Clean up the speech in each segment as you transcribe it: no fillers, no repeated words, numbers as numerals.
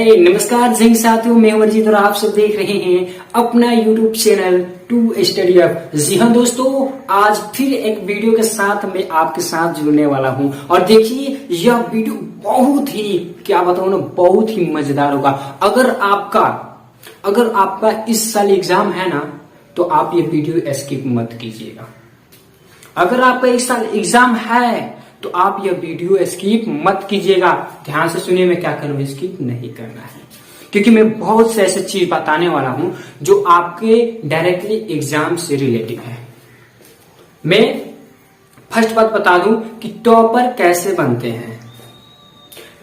नमस्कार जय साथियों, मैं अमरजीत और आप सब देख रहे हैं अपना YouTube channel to study up. जी हाँ दोस्तों, आज फिर एक वीडियो के साथ मैं आपके साथ जुड़ने वाला हूं और देखिए यह वीडियो बहुत ही क्या बताऊं ना, बहुत ही मजेदार होगा। अगर आपका इस साल एग्जाम है ना, तो आप ये वीडियो स्किप मत कीजिएगा। अगर आपका इस साल एग्जाम है तो आप यह वीडियो स्किप मत कीजिएगा। ध्यान से सुनिए, मैं क्या करूँ, स्किप नहीं करना है, क्योंकि मैं बहुत से ऐसे चीज बताने वाला हूं जो आपके डायरेक्टली एग्जाम से रिलेटिव है। मैं फर्स्ट बात बता दूं कि टॉपर कैसे बनते हैं।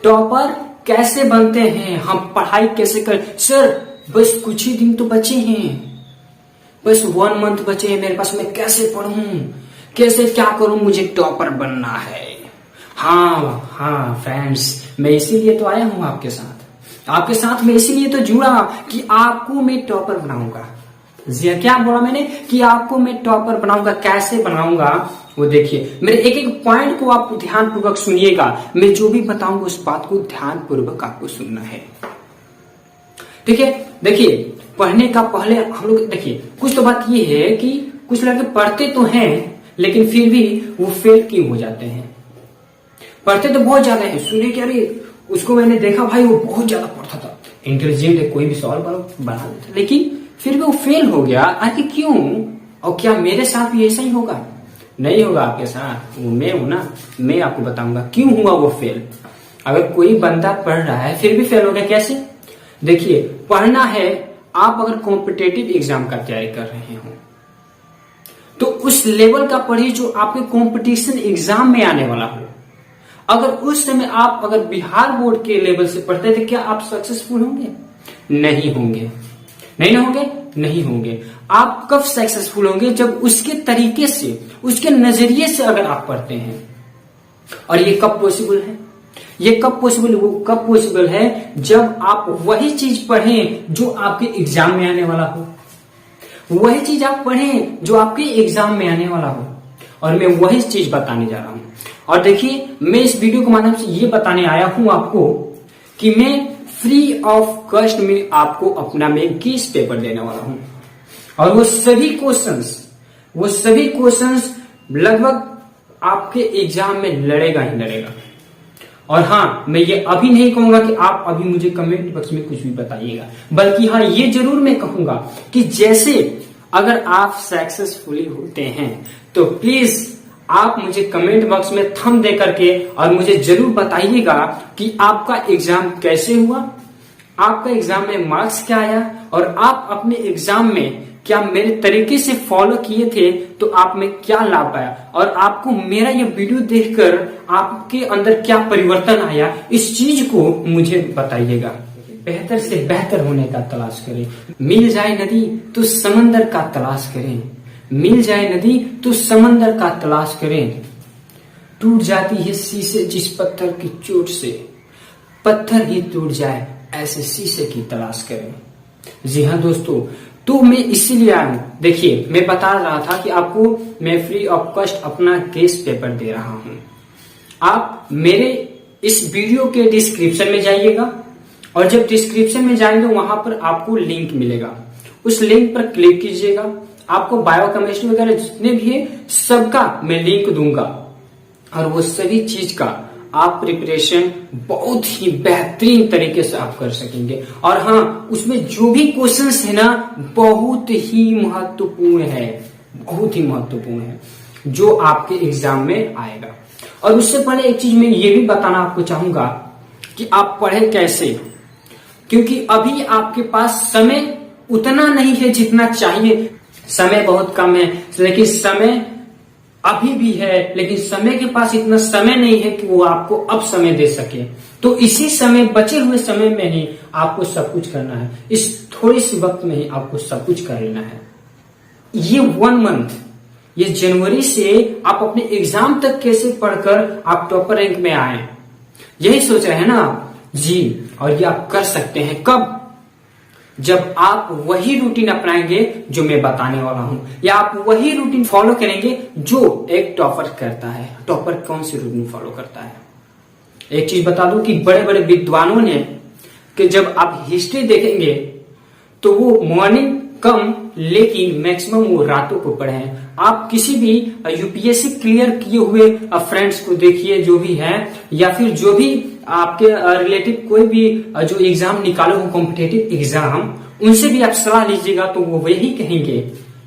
टॉपर कैसे बनते हैं, हम पढ़ाई कैसे कर। सर बस कुछ ही दिन तो बचे हैं, बस 1 मंथ बचे हैं मेरे पास, मैं कैसे पढ़ूं, कैसे क्या करूं, मुझे टॉपर बनना है। हाँ फ्रेंड्स, मैं इसीलिए तो आया हूं आपके साथ मैं इसीलिए तो जुड़ा कि आपको मैं टॉपर बनाऊंगा। जी क्या बोला मैंने, कि आपको मैं टॉपर बनाऊंगा। कैसे बनाऊंगा वो देखिए, मेरे एक एक पॉइंट को आप ध्यान पूर्वक सुनिएगा। मैं जो भी बताऊंगा उस बात को ध्यान पूर्वक आपको सुनना है, ठीक है। देखिए, पढ़ने का पहले हम लोग देखिए, कुछ तो बात ये है कि कुछ लड़के पढ़ते तो हैं लेकिन फिर भी वो फेल क्यों हो जाते हैं। पढ़ते तो बहुत ज्यादा है, सुने क्या रे, उसको मैंने देखा भाई, वो बहुत ज्यादा पढ़ता था, इंटेलिजेंट है, कोई भी सवाल बना देता, लेकिन फिर भी वो फेल हो गया। आखिर क्यों? और क्या मेरे साथ भी ऐसा ही होगा? नहीं होगा आपके साथ, वो मैं हूं ना, मैं आपको बताऊंगा क्यों हुआ वो फेल। अगर कोई बंदा पढ़ रहा है फिर भी फेल हो गया, कैसे? देखिए, पढ़ना है, आप अगर कॉम्पिटेटिव एग्जाम का तैयारी कर रहे हो तो उस लेवल का पढ़िए जो आपके कंपटीशन एग्जाम में आने वाला हो। अगर उस समय आप अगर बिहार बोर्ड के लेवल से पढ़ते थे, क्या आप सक्सेसफुल होंगे? नहीं होंगे। नहीं होंगे। आप कब सक्सेसफुल होंगे? जब उसके तरीके से, उसके नजरिए से अगर आप पढ़ते हैं। और ये कब पॉसिबल है? वो कब पॉसिबल है जब आप वही चीज पढ़ें जो आपके एग्जाम में आने वाला हो। वही चीज आप पढ़ें जो आपके एग्जाम में आने वाला हो। और मैं वही चीज बताने जा रहा हूं। और देखिए, मैं इस वीडियो के माध्यम से ये बताने आया हूं आपको कि मैं फ्री ऑफ कॉस्ट में आपको अपना मैं क्विज पेपर देने वाला हूं। और वो सभी क्वेश्चंस लगभग आपके एग्जाम में लड़ेगा ही लड़ेगा। और हाँ, मैं ये अभी नहीं कहूंगा कि आप अभी मुझे कमेंट बॉक्स में कुछ भी बताइएगा, बल्कि हाँ ये जरूर मैं कहूंगा कि जैसे अगर आप सक्सेसफुली होते हैं तो प्लीज आप मुझे कमेंट बॉक्स में थंब दे करके और मुझे जरूर बताइएगा कि आपका एग्जाम कैसे हुआ, आपका एग्जाम में मार्क्स क्या आया, और आप अपने एग्जाम में क्या मेरे तरीके से फॉलो किए थे तो आप में क्या लाभ आया, और आपको मेरा ये वीडियो देखकर आपके अंदर क्या परिवर्तन आया, इस चीज को मुझे बताइएगा। बेहतर से बेहतर होने का तलाश करें। मिल जाए नदी तो समंदर का तलाश करें, मिल जाए नदी तो समंदर का तलाश करें। टूट जाती है शीशे जिस पत्थर की चोट से, पत्थर ही टूट जाए ऐसे शीशे की तलाश करें। जी हाँ दोस्तों, तो मैं इसीलिए आया हूं। देखिए, मैं बता रहा था कि आपको मैं फ्री ऑफ कॉस्ट अपना केस पेपर दे रहा हूं। आप मेरे इस वीडियो के डिस्क्रिप्शन में जाइएगा, और जब डिस्क्रिप्शन में जाएंगे वहां पर आपको लिंक मिलेगा, उस लिंक पर क्लिक कीजिएगा। आपको बायोकेमिस्ट्री वगैरह जितने भी है सबका मैं लिंक दूंगा, और वो सभी चीज का आप प्रिपरेशन बहुत ही बेहतरीन तरीके से आप कर सकेंगे। और हाँ, उसमें जो भी क्वेश्चंस है ना, बहुत ही महत्वपूर्ण है जो आपके एग्जाम में आएगा। और उससे पहले एक चीज मैं ये भी बताना आपको चाहूंगा कि आप पढ़े कैसे, क्योंकि अभी आपके पास समय उतना नहीं है जितना चाहिए। समय बहुत कम है, लेकिन समय अभी भी है, लेकिन समय के पास इतना समय नहीं है कि वो आपको अब समय दे सके। तो इसी समय, बचे हुए समय में ही आपको सब कुछ करना है। इस थोड़ी सी वक्त में ही आपको सब कुछ कर लेना है। ये 1 मंथ, ये जनवरी से आप अपने एग्जाम तक कैसे पढ़कर आप टॉपर रैंक में आए, यही सोच रहे हैं ना आप जी। और ये आप कर सकते हैं कब? जब आप वही रूटीन अपनाएंगे जो मैं बताने वाला हूं, या आप वही रूटीन फॉलो करेंगे जो एक टॉपर करता है। टॉपर कौन सी रूटीन फॉलो करता है? एक चीज बता दूं कि बड़े बड़े विद्वानों ने कि जब आप हिस्ट्री देखेंगे तो वो मॉर्निंग कम लेकिन मैक्सिमम वो रातों को पढ़े हैं। आप किसी भी यूपीएससी क्लियर किए हुए फ्रेंड्स को देखिए जो भी है, या फिर जो भी आपके रिलेटिव कोई भी जो एग्जाम निकाले हो कॉम्पिटेटिव एग्जाम, उनसे भी आप सलाह लीजिएगा तो वो वही कहेंगे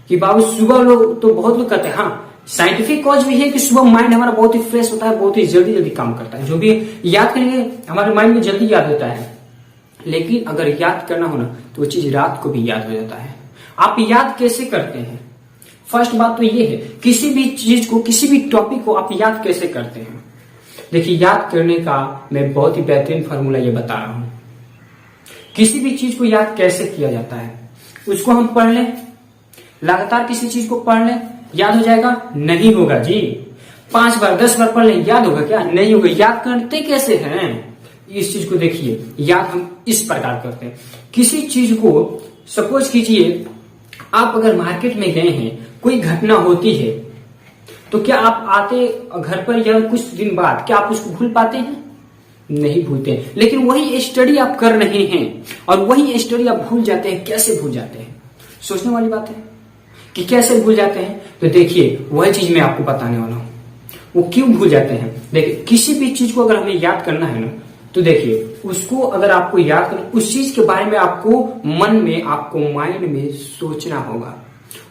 कि बाबू सुबह लोग तो बहुत लोग कहते हैं, हाँ साइंटिफिक कॉज भी है कि सुबह माइंड हमारा बहुत ही फ्रेश होता है, बहुत ही जल्दी जल्दी काम करता है, जो भी याद करेंगे हमारे माइंड में जल्दी याद होता है। लेकिन अगर याद करना हो ना तो वो चीज रात को भी याद हो जाता है। आप याद कैसे करते हैं? फर्स्ट बात तो ये है, किसी भी चीज को, किसी भी टॉपिक को आप याद कैसे करते हैं? देखिए, याद करने का मैं बहुत ही बेहतरीन फॉर्मूला ये बता रहा हूं। किसी भी चीज को याद कैसे किया जाता है, उसको हम पढ़ लें, लगातार किसी चीज को पढ़ लें, याद हो जाएगा? नहीं होगा जी। 5 बार 10 बार पढ़ लें, याद होगा क्या? नहीं होगा। याद करते कैसे हैं? इस चीज को देखिए, याद हम इस प्रकार करते हैं। किसी चीज को सपोज कीजिए, आप अगर मार्केट में गए हैं, कोई घटना होती है, तो क्या आप आते घर पर या कुछ दिन बाद क्या आप उसको भूल पाते हैं? नहीं भूलते। लेकिन वही स्टडी आप कर रहे हैं और वही स्टडी आप भूल जाते हैं। कैसे भूल जाते हैं? सोचने वाली बात है कि कैसे भूल जाते हैं। तो देखिए, वही चीज मैं आपको बताने वाला हूं, वो क्यों भूल जाते हैं। देखिए, किसी भी चीज को अगर हमें याद करना है ना, तो देखिए उसको अगर आपको याद करना, उस चीज के बारे में आपको मन में, आपको माइंड में सोचना होगा।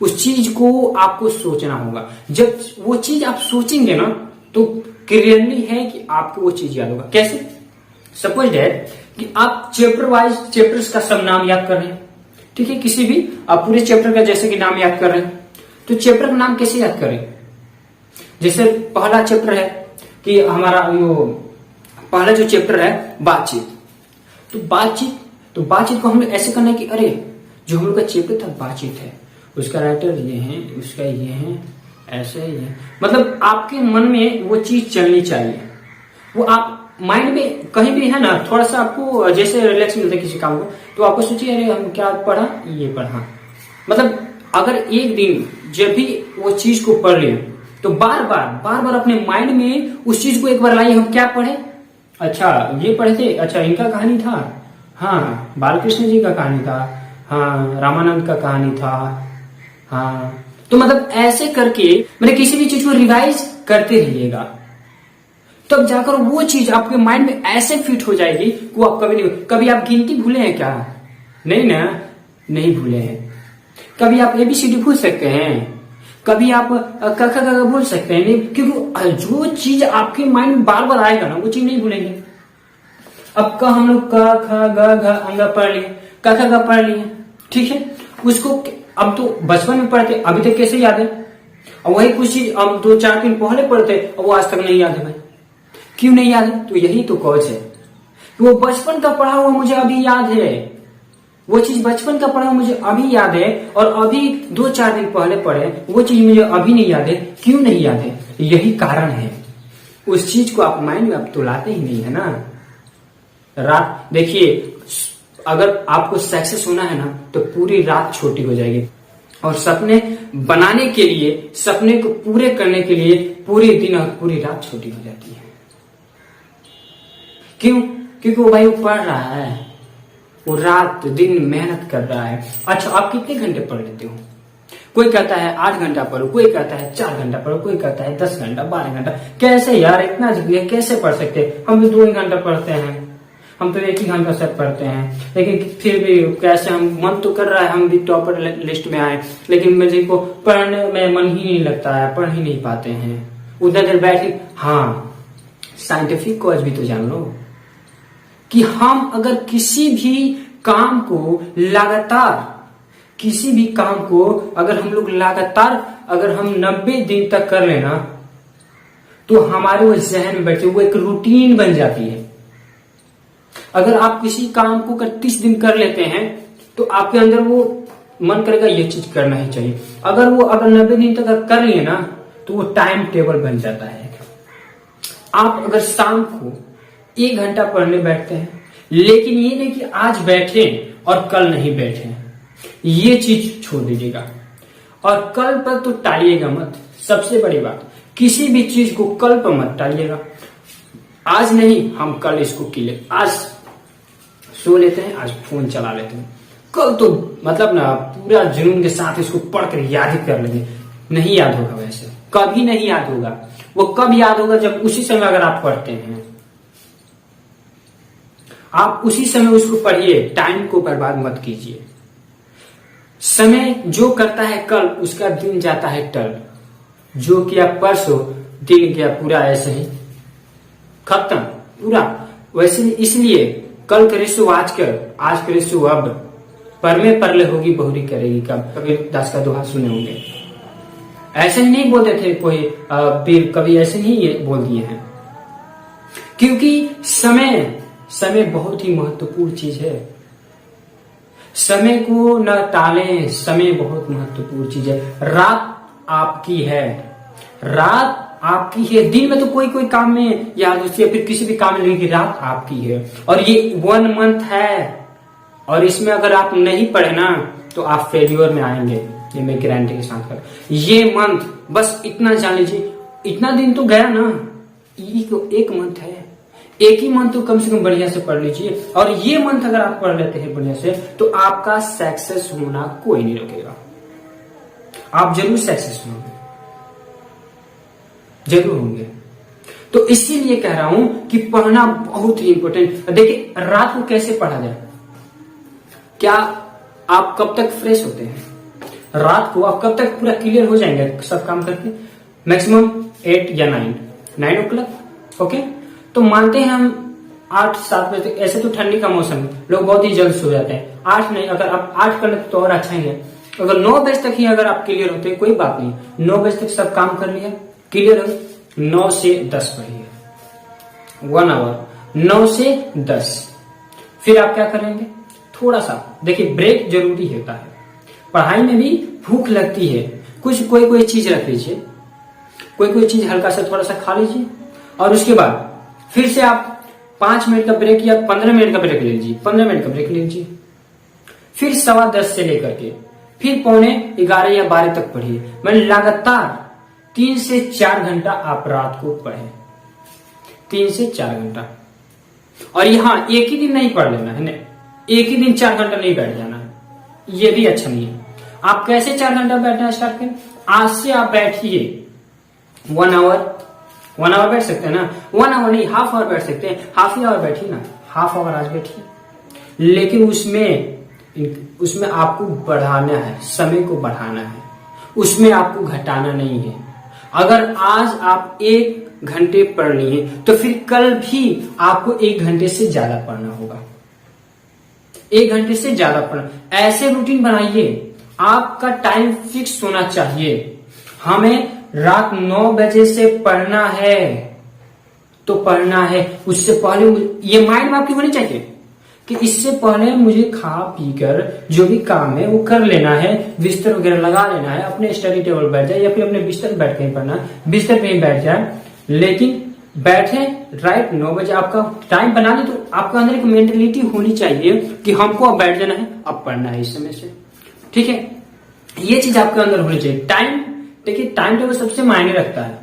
उस चीज को आपको सोचना होगा। जब वो चीज आप सोचेंगे ना, तो क्लियरली है कि आपको वो चीज याद होगा। कैसे? सपोज दैट कि आप चैप्टर वाइज चैप्टर्स का सब नाम याद कर रहे हैं, ठीक है? किसी भी आप पूरे चैप्टर का जैसे कि नाम याद कर रहे हैं, तो चैप्टर का नाम कैसे याद करें? जैसे पहला चैप्टर है कि हमारा पहला जो चैप्टर है बातचीत, तो बातचीत को हम लोग ऐसे करना है कि अरे जो हम लोग का चैप्टर था बातचीत है, उसका राइटर ये है, उसका ये है, ऐसे ही है। मतलब आपके मन में वो चीज चलनी चाहिए। वो आप माइंड में कहीं भी है ना, थोड़ा सा आपको जैसे रिलैक्स मिलता है किसी काम को, तो आपको सोचिए अरे हम क्या पढ़ा, ये पढ़ा। मतलब अगर एक दिन जब भी वो चीज को पढ़ रहे तो बार बार अपने माइंड में उस चीज को एक बार लाइए, हम क्या पढ़े, अच्छा ये पढ़े थे, अच्छा इनका कहानी था, हाँ बालकृष्ण जी का कहानी था, हाँ रामानंद का कहानी था, हाँ। तो मतलब ऐसे करके मैंने किसी भी चीज को रिवाइज करते रहिएगा, तब जाकर वो चीज आपके माइंड में ऐसे फिट हो जाएगी कि वो आप कभी नहीं। कभी आप गिनती भूले हैं क्या? नहीं ना, नहीं भूले हैं। कभी आप एबीसीडी भूल सकते हैं? कभी आप क ख ग भूल सकते हैं? नहीं, क्योंकि जो चीज आपके माइंड में बार बार आएगा ना, वो चीज नहीं भूलेंगे। अब का हम लोग क ख ग घ अंगा पढ़ लिए, क ख ग पढ़ लिए, ठीक है? उसको अब तो बचपन में पढ़ते, अभी तक कैसे याद है? और वही कुछ चीज अब 2-4 दिन पहले पढ़ते और वो आज तक नहीं याद है। भाई क्यों नहीं याद है? तो यही तो कॉज है, वो बचपन का पढ़ा हुआ मुझे अभी याद है, वो चीज बचपन का पढ़ा मुझे अभी याद है, और अभी 2-4 दिन पहले पढ़े वो चीज मुझे अभी नहीं याद है। क्यों नहीं याद है? यही कारण है। उस चीज को आप माइंड में आप तो लाते ही नहीं है ना। रात देखिए, अगर आपको सक्सेस होना है ना, तो पूरी रात छोटी हो जाएगी, और सपने बनाने के लिए, सपने को पूरे करने के लिए पूरे दिन और पूरी रात छोटी हो जाती है। क्यों? क्योंकि वो भाई वो पढ़ रहा है, वो रात दिन मेहनत कर रहा है। अच्छा, आप कितने घंटे पढ़ लेते हो? कोई कहता है 8 घंटा पढ़ो, कोई कहता है 4 घंटा पढ़ो, कोई कहता है 10 घंटा 12 घंटा। कैसे यार, इतना कैसे पढ़ सकते? हम भी 2 ही घंटा पढ़ते हैं, हम तो 1 ही घंटा से पढ़ते हैं, लेकिन फिर भी कैसे, हम मन तो कर रहा है हम भी टॉपर लिस्ट में आए, लेकिन मुझे को पढ़ने में मन ही नहीं लगता है, पढ़ ही नहीं पाते हैं, उधर देर बैठे। हाँ, साइंटिफिक कॉज भी तो जान लो कि हम अगर किसी भी काम को लगातार, किसी भी काम को अगर हम लोग लगातार अगर हम 90 दिन तक कर लेना, तो हमारे वो जहन में बैठे, वो एक रूटीन बन जाती है। अगर आप किसी काम को अगर 30 दिन कर लेते हैं, तो आपके अंदर वो मन करेगा ये चीज करना ही चाहिए। अगर 90 दिन तक कर लिए ना, तो वो टाइम टेबल बन जाता है। आप अगर शाम को 1 घंटा पढ़ने बैठते हैं, लेकिन ये नहीं कि आज बैठे और कल नहीं बैठे, ये चीज छोड़ दीजिएगा। और कल पर तो टालिएगा मत। सबसे बड़ी बात, किसी भी चीज को कल पर मत टालिएगा। आज नहीं, हम कल इसको किले, आज सो लेते हैं, आज फोन चला लेते हैं, कल तो मतलब ना पूरा जुनून के साथ इसको पढ़कर याद ही कर लेंगे। नहीं याद होगा, वैसे कभी नहीं याद होगा। वो कब याद होगा? जब उसी समय अगर आप पढ़ते हैं, आप उसी समय उसको पढ़िए, टाइम को बर्बाद मत कीजिए। समय जो करता है कल, उसका दिन जाता है टल। जो किया परसों, दिन गया पूरा ऐसे ही खत्म पूरा। वैसे इसलिए कल करे सो आज कर, आज करे सो अब, पर में परले होगी बहुरी करेगी कब। कबीर दास का दोहा सुने होंगे। ऐसे ही नहीं बोलते थे कोई वीर कवि, ऐसे नहीं ये बोल दिए हैं। क्योंकि समय बहुत ही महत्वपूर्ण चीज है। समय को न टालें, समय बहुत महत्वपूर्ण चीज है। रात आपकी है, रात आपकी है। दिन में तो कोई काम में या फिर किसी भी काम में नहीं, रात आपकी है। और ये 1 मंथ है, और इसमें अगर आप नहीं पढ़े ना तो आप फेल्यूर में आएंगे, ये मैं गारंटी के साथ कर। ये मंथ बस इतना जान लीजिए, इतना दिन तो गया ना, एक मंथ है, एक ही मंथ तो कम से कम बढ़िया से पढ़ लीजिए। और ये मंथ अगर आप पढ़ लेते हैं बढ़िया से, तो आपका सक्सेस होना कोई नहीं रोकेगा। आप जरूर सक्सेस होंगे, जरूर होंगे। तो इसीलिए कह रहा हूं कि पढ़ना बहुत ही इंपॉर्टेंट। देखिए, रात को कैसे पढ़ा जाए? क्या आप कब तक फ्रेश होते हैं? रात को आप कब तक पूरा क्लियर हो जाएंगे सब काम करके? मैक्सिमम 8 या 9 o'clock। ओके, तो मानते हैं हम 8-7 बजे तक। ऐसे तो ठंडी का मौसम है, लोग बहुत ही जल्द सो जाते हैं। 8 नहीं, अगर आप 8 कर लेते तो और अच्छा ही है। अगर 9 बजे तक ही अगर आप क्लियर होते हैं, कोई बात नहीं, 9 बजे तक सब काम कर लिया, क्लियर हो, 9 से 10 पढ़िए, 1 आवर, 9 से 10। फिर आप क्या करेंगे? थोड़ा सा देखिए, ब्रेक जरूरी होता है। पढ़ाई में भी भूख लगती है, कोई चीज रख लीजिए, कोई चीज हल्का सा थोड़ा सा खा लीजिए, और उसके बाद फिर से आप 5 मिनट का ब्रेक या 15 मिनट का ब्रेक ले लीजिए, 15 मिनट का ब्रेक लीजिए। फिर 10:15 से लेकर के फिर 11:45 या 12 तक पढ़िए। मैंने लगातार 3 से 4 घंटा आप रात को पढ़े, 3 से 4 घंटा। और यहाँ एक ही दिन नहीं पढ़ लेना है, एक ही दिन 4 घंटा नहीं बैठ जाना है, ये भी अच्छा नहीं है। आप कैसे 4 घंटा बैठना स्टार्ट करें? आज से आप बैठिए 1 आवर बैठ सकते हैं ना, 1 आवर नहीं, हाफ आवर बैठ सकते हैं, हाफ ही आवर बैठिए ना, हाफ आवर आज बैठिए। लेकिन उसमें आपको बढ़ाना है, समय को बढ़ाना है, उसमें आपको घटाना नहीं है। अगर आज आप 1 घंटे पढ़ लिए, तो फिर कल भी आपको 1 घंटे से ज्यादा पढ़ना होगा, 1 घंटे से ज्यादा पढ़ना। ऐसे रूटीन बनाइए, आपका टाइम फिक्स होना चाहिए। हमें रात 9 बजे से पढ़ना है तो पढ़ना है। उससे पहले ये माइंड में आपकी होनी चाहिए कि इससे पहले मुझे खा पी कर जो भी काम है वो कर लेना है, बिस्तर वगैरह लगा लेना है, अपने स्टडी टेबल बैठ जाए या फिर अपने बिस्तर पर बैठ के ही पढ़ना, बिस्तर पे ही बैठ जाए। लेकिन बैठे राइट 9 बजे, आपका टाइम बना ले, तो आपका अंदर एक मेंटेलिटी होनी चाहिए कि हमको अब बैठ जाना है, अब पढ़ना है इस समय से। ठीक है, ये चीज आपके अंदर होनी चाहिए। टाइम, देखिए टाइम टेबल सबसे मायने रखता है।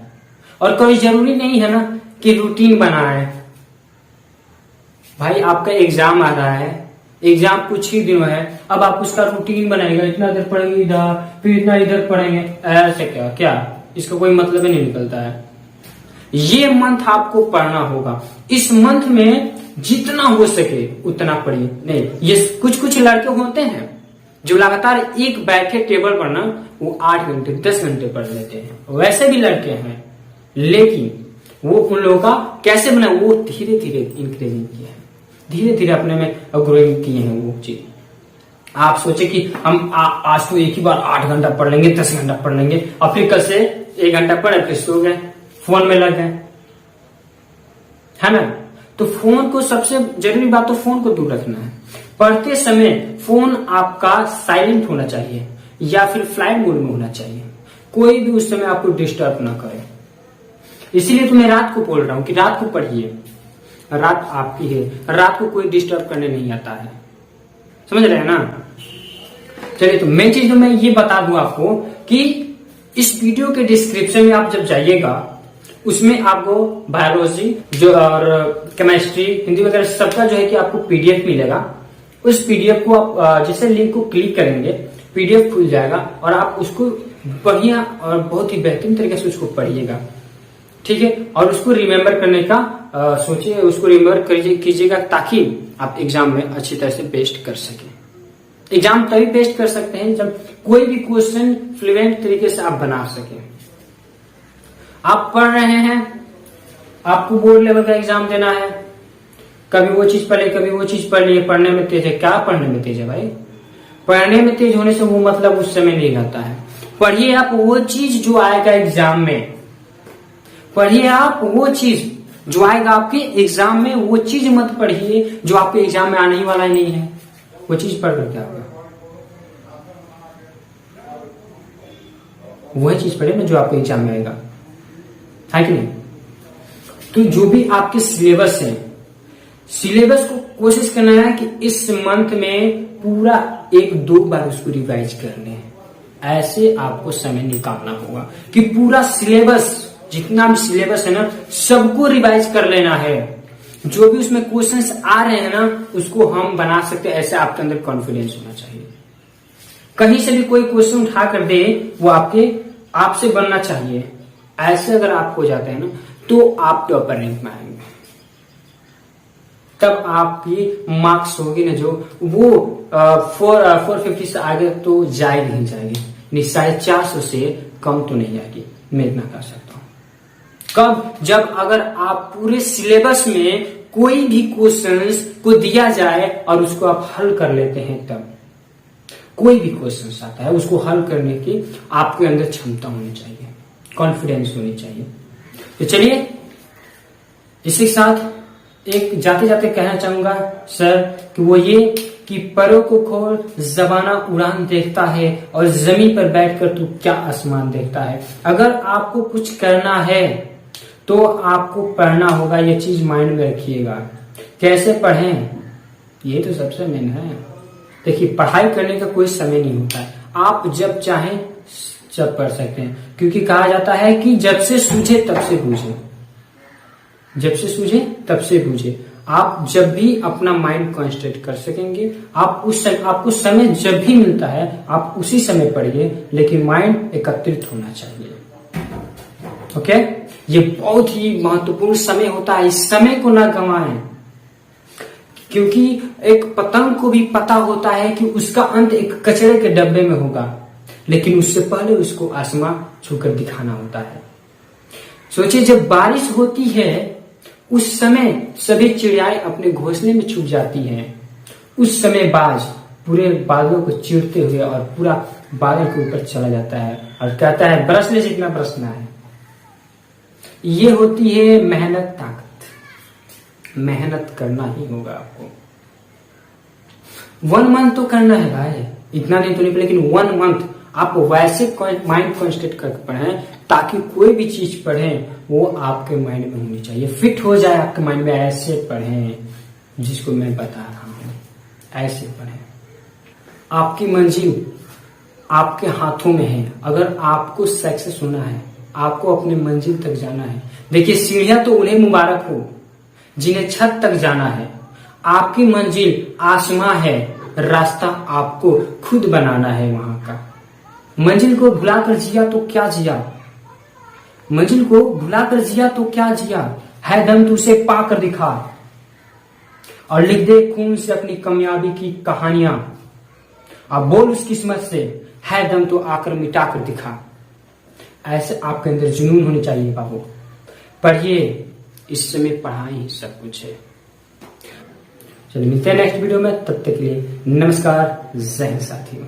और कोई जरूरी नहीं है ना कि रूटीन बनाए। भाई आपका एग्जाम आ रहा है, एग्जाम कुछ ही दिनों है, अब आप उसका रूटीन बनाएंगे, इतना देर पढ़ेंगे इधर, फिर इतना इधर पढ़ेंगे, ऐसे क्या इसका कोई मतलब ही नहीं निकलता है। ये मंथ आपको पढ़ना होगा। इस मंथ में जितना हो सके उतना पढ़िए। नहीं, ये कुछ लड़के होते हैं जो लगातार एक बैठे टेबल पर ना वो 8 घंटे 10 घंटे पढ़ लेते हैं, वैसे भी लड़के हैं। लेकिन वो उन लोगों का कैसे बना, वो धीरे धीरे इंक्रीजिंग किया है, धीरे धीरे अपने में ग्रोइंग किए हैं वो चीज। आप सोचे कि हम आज तो एक ही बार 8 घंटा पढ़ लेंगे, 10 घंटा पढ़ लेंगे, और फिर कल से 1 घंटा पढ़े फिर सो गए, फोन में लग गए, है ना। तो फोन को, सबसे जरूरी बात तो फोन को दूर रखना है। पढ़ते समय फोन आपका साइलेंट होना चाहिए या फिर फ्लाइट मोड में होना चाहिए, कोई भी उस समय आपको डिस्टर्ब ना करे। इसीलिए तो मैं रात को बोल रहा हूं कि रात को पढ़िए, रात आपकी है, रात को कोई डिस्टर्ब करने नहीं आता है, समझ रहे हैं ना। चलिए, तो मेन चीज तो मैं ये बता दूं आपको कि इस वीडियो के डिस्क्रिप्शन में आप जब जाइएगा उसमें आपको बायोलॉजी जो और केमिस्ट्री, हिंदी वगैरह सबका जो है कि आपको पीडीएफ मिलेगा। उस पीडीएफ को आप जैसे लिंक को क्लिक करेंगे, पीडीएफ खुल जाएगा और आप उसको बढ़िया और बहुत ही बेहतरीन तरीके से उसको पढ़िएगा, ठीक है। और उसको रिमेम्बर करने का सोचिए, उसको रिमेम्बर कीजिएगा ताकि आप एग्जाम में अच्छी तरह से पेस्ट कर सकें। एग्जाम तभी पेस्ट कर सकते हैं जब कोई भी क्वेश्चन फ्लुएंट तरीके से आप बना सकें। आप पढ़ रहे हैं, आपको बोर्ड लेवल का एग्जाम देना है, कभी वो चीज पढ़ ली, कभी वो चीज पढ़ ली, पढ़ने में तेज है। क्या पढ़ने में तेज है भाई? पढ़ने में तेज होने से वो मतलब उस समय नहीं रहता है। पढ़िए आप वो चीज जो आएगा एग्जाम में, पढ़िए आप वो चीज जो आएगा आपके एग्जाम में, वो चीज मत पढ़िए जो आपके एग्जाम में आने ही वाला नहीं है। वो चीज पढ़ कर क्या होगा? वही चीज पढ़े ना जो आपके एग्जाम में आएगा, है कि नहीं? तो जो भी आपके सिलेबस है, सिलेबस को कोशिश करना है कि इस मंथ में पूरा 1-2 बार उसको रिवाइज करने हैं। ऐसे आपको समय निकालना होगा कि पूरा सिलेबस, जितना भी सिलेबस है ना, सबको रिवाइज कर लेना है। जो भी उसमें क्वेश्चंस आ रहे हैं ना, उसको हम बना सकते हैं। ऐसे आपके अंदर कॉन्फिडेंस होना चाहिए। कहीं से भी कोई क्वेश्चन उठा कर दे, वो आपसे बनना चाहिए। ऐसे अगर आप हो जाते हैं ना, तो आप टॉपर रैंक में आएंगे। तब आपकी मार्क्स होगी ना जो वो 450 से आगे तो जाएगी ही जाएगी, नहीं 450 से कम तो नहीं जाएगी। मैं इतना कह सकता हूं। कब? जब अगर आप पूरे सिलेबस में कोई भी क्वेश्चंस को दिया जाए और उसको आप हल कर लेते हैं, तब कोई भी क्वेश्चन आता है उसको हल करने की आपके अंदर क्षमता होनी चाहिए, कॉन्फिडेंस होनी चाहिए। तो चलिए, इसी साथ एक जाते जाते कहना चाहूंगा सर कि वो ये कि परों को खोल ज़बाना उड़ान देखता है और जमीन पर बैठकर तू क्या आसमान देखता है। अगर आपको कुछ करना है तो आपको पढ़ना होगा, ये चीज माइंड में रखिएगा। कैसे पढ़ें, ये तो सबसे मेन है। देखिए, पढ़ाई करने का कोई समय नहीं होता है। आप जब चाहें जब पढ़ सकते हैं, क्योंकि कहा जाता है कि जब से सूझे तब से बूझे, जब से सूझे तब से बूझे। आप जब भी अपना माइंड कॉन्सेंट्रेट कर सकेंगे, आपको समय जब भी मिलता है आप उसी समय पढ़िए, लेकिन माइंड एकत्रित होना चाहिए। ओके, ये बहुत ही महत्वपूर्ण समय होता है। इस समय को ना गंवाएं, क्योंकि एक पतंग को भी पता होता है कि उसका अंत एक कचरे के डब्बे में होगा, लेकिन उससे पहले उसको आसमां छूकर दिखाना होता है। सोचिए, जब बारिश होती है उस समय सभी चिड़ियाएं अपने घोंसले में छुप जाती हैं। उस समय बाज पूरे बादलों को चीरते हुए और पूरा बादल के ऊपर चला जाता है और कहता है बरसने जितना बरसना है। ये होती है मेहनत, ताकत। मेहनत करना ही होगा आपको। 1 मंथ तो करना है भाई, इतना नहीं तो नहीं, लेकिन 1 मंथ आप वैसे माइंड कॉन्सेंट्रेट करके पढ़ें ताकि कोई भी चीज पढ़ें वो आपके माइंड में होनी चाहिए, फिट हो जाए आपके माइंड में। ऐसे पढ़ें जिसको मैं बता रहा हूं, ऐसे पढ़ें। आपकी मंजिल आपके हाथों में है। अगर आपको सक्सेस होना है, आपको अपने मंजिल तक जाना है। देखिए, सीढ़ियां तो उन्हें मुबारक हो जिन्हें छत तक जाना है। आपकी मंजिल आसमां है, रास्ता आपको खुद बनाना है वहां का। मंजिल को भुलाकर जिया तो क्या जिया, मंजिल को भुलाकर जिया तो क्या जिया, है दम तो उसे पाकर दिखा और लिख दे खून से अपनी कामयाबी की कहानियां। अब बोल उस किस्मत से, है दम तो आकर मिटाकर दिखा। ऐसे आपके अंदर जुनून होनी चाहिए बाबू। पढ़िए, इस समय पढ़ाई ही सब कुछ है। चलिए, मिलते हैं नेक्स्ट वीडियो में, तब तक के लिए नमस्कार। जय हिंद साथियों।